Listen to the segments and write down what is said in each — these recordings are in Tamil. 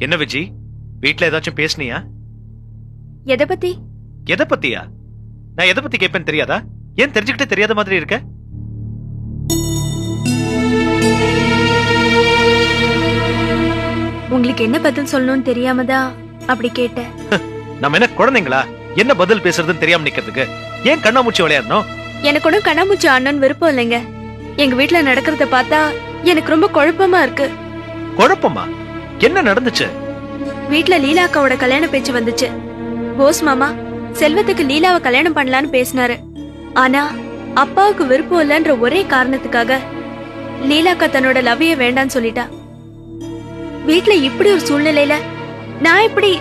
என்ன விஜி, வீட்ல ஏதாச்சும் பேசுனியா? எதை பத்தி? எதை பத்தியா? நான் எதை பத்தி கேட்பேன்னு தெரியாதா? ஏன் தெரிஞ்சுக்கிட்டே தெரியாத மாதிரி இருக்க? உங்களுக்கு என்ன பதில் சொல்லணும்னு தெரியாமதான் அப்படி கேட்டேன். நம்ம என்ன குழந்தைங்களா? என்ன பதில் பேசுறதுன்னு தெரியாம நிக்கிறதுக்கு? ஏன் கண்ணாமூச்சி விளையாடணும்? எனக்கு ஒன்னும் கண்ணாமூச்சி அண்ணன் விருப்பம் இல்லைங்க. எங்க வீட்டுல நடக்கிறத பார்த்தா எனக்கு ரொம்ப குழப்பமா இருக்கு. குழப்பமா? என்ன நடந்துச்சு? வீட்டுல லீலாக்காவோட கல்யாண பேச்சு வந்துச்சு. போஸ் மாமா செல்வத்துக்கு லீலாவை கல்யாணம் பண்ணலான்னு பேசினாரு. ஆனா அப்பாவுக்கு விருப்பம் இல்லைன்ற ஒரே காரணத்துக்காக லீலாக்கா தன்னோட லவ்வைய வேண்டான்னு சொல்லிட்டா. வீட்டுல இப்படி ஒரு சூழ்நிலையில நான் இப்படி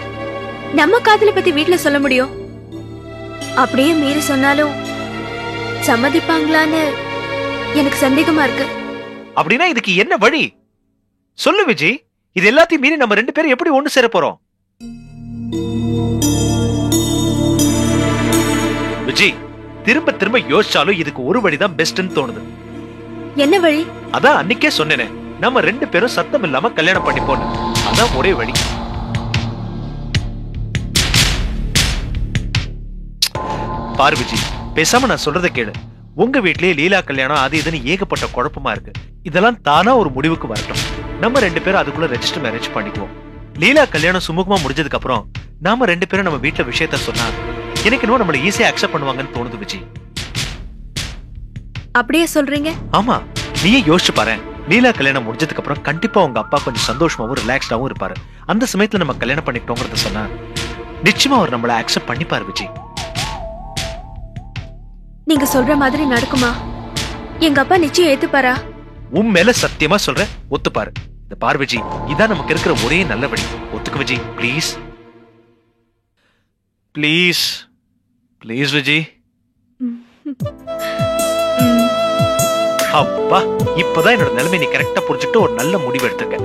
நம்ம காதல பத்தி வீட்டுல சொல்ல முடியும்? அப்படியே மீறி சொன்னாலும் சம்மதிப்பாங்களான்னு எனக்கு சந்தேகமா இருக்கு. அப்படின்னா இதுக்கு என்ன வழி சொல்லு விஜி. இது எல்லாத்தையும் மீறி நம்ம 2 பேரும் எப்படி ஒண்ணு சேர போறோம்? விஜி, திரும்ப திரும்ப யோசிச்சாலும் இதுக்கு ஒரு வழிதான் பெஸ்ட்னு தோணுது. என்ன வழி? அதான் அன்னைக்கே சொன்னேனே, நம்ம 2 பேரும் சத்தம் இல்லாம கல்யாணம் பண்ணிப்போம். அதான் ஒரே வழி. பாரு விஜி, பேசாம நான் சொல்றத கேளு. உங்க வீட்லயே லீலா கல்யாணம் அது இதுன்னு ஏகப்பட்ட குழப்பமா இருக்கு. இதெல்லாம் தானா ஒரு முடிவுக்கு வரட்டும். நம்ம 2 பேரும் அதுக்குள்ள ரெஜிஸ்டர் மேரேஜ் பண்ணிக்குவோம். லீலா கல்யாணம் சுமூகமா முடிஞ்சதுக்கு அப்புறம் நாம 2 பேரும் நம்ம வீட்டுல விஷயத்த சொன்னா எனக்கு இன்னும் நம்மள ஈஸியா அக்செப்ட் பண்ணுவாங்கன்னு தோணுது விஜி. அப்படியே சொல்றீங்க? ஆமா, நீயே யோசிச்சு பாரு. லீலா கல்யாணம் முடிஞ்சதுக்கு அப்புறம் கண்டிப்பா உங்க அப்பா கொஞ்சம் சந்தோஷமாவும் ரிலாக்ஸ்டாவும் இருப்பாரு. அந்த சமயத்துல நம்ம கல்யாணம் பண்ணிட்டோங்கிறத சொன்னா நிச்சயமா அவர் நம்மள அக்செப்ட் பண்ணிப்பாரு விஜி. நீங்க சொல்ற மாதிரி நடக்குமா? எங்க அப்பா நிச்சயம் ஏத்துப்பாரா? உன் மேல சத்தியமா சொல்றேன், ஒத்துப்பாரு. இந்த பாரு விஜி, இதான் நமக்கு இருக்கிற ஒரே நல்ல வழி. ஒத்துக்கு Viji, please please please Viji. அப்பா, இப்பதான் என்னோட நிலைமை நீ கரெக்டா புரிஞ்சுட்டு ஒரு நல்ல முடிவு எடுத்துக்க.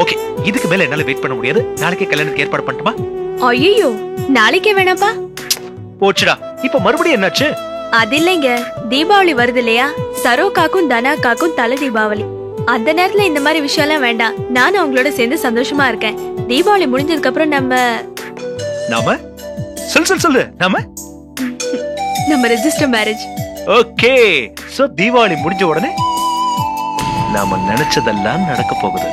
ஓகே, இதுக்கு மேல என்னால வெயிட் பண்ண முடியாது. நாளைக்கே கல்யாணத்துக்கு ஏற்பாடு பண்ணட்டுமா? ஐயோ, நாளைக்கே வேணாப்பா. போச்சுடா. இப்ப மறுபடியும் என்னாச்சு? அது இல்லைங்க, தீபாவளி வருது இல்லையா? சரோக்காக்கும் தனாக்காக்கும் தலை தீபாவளி. அந்த நேரத்துல இந்த மாதிரி விஷயம் எல்லாம் வேண்டாம். நானும் அவங்களோட சேர்ந்து சந்தோஷமா இருக்கேன். தீபாவளி முடிஞ்சதுக்கு அப்புறம் நாம சொல்லு நம்ம register marriage. Okay, so Deepavali முடிஞ்ச உடனே நாம நினைச்சதெல்லாம் நடக்க போகுது.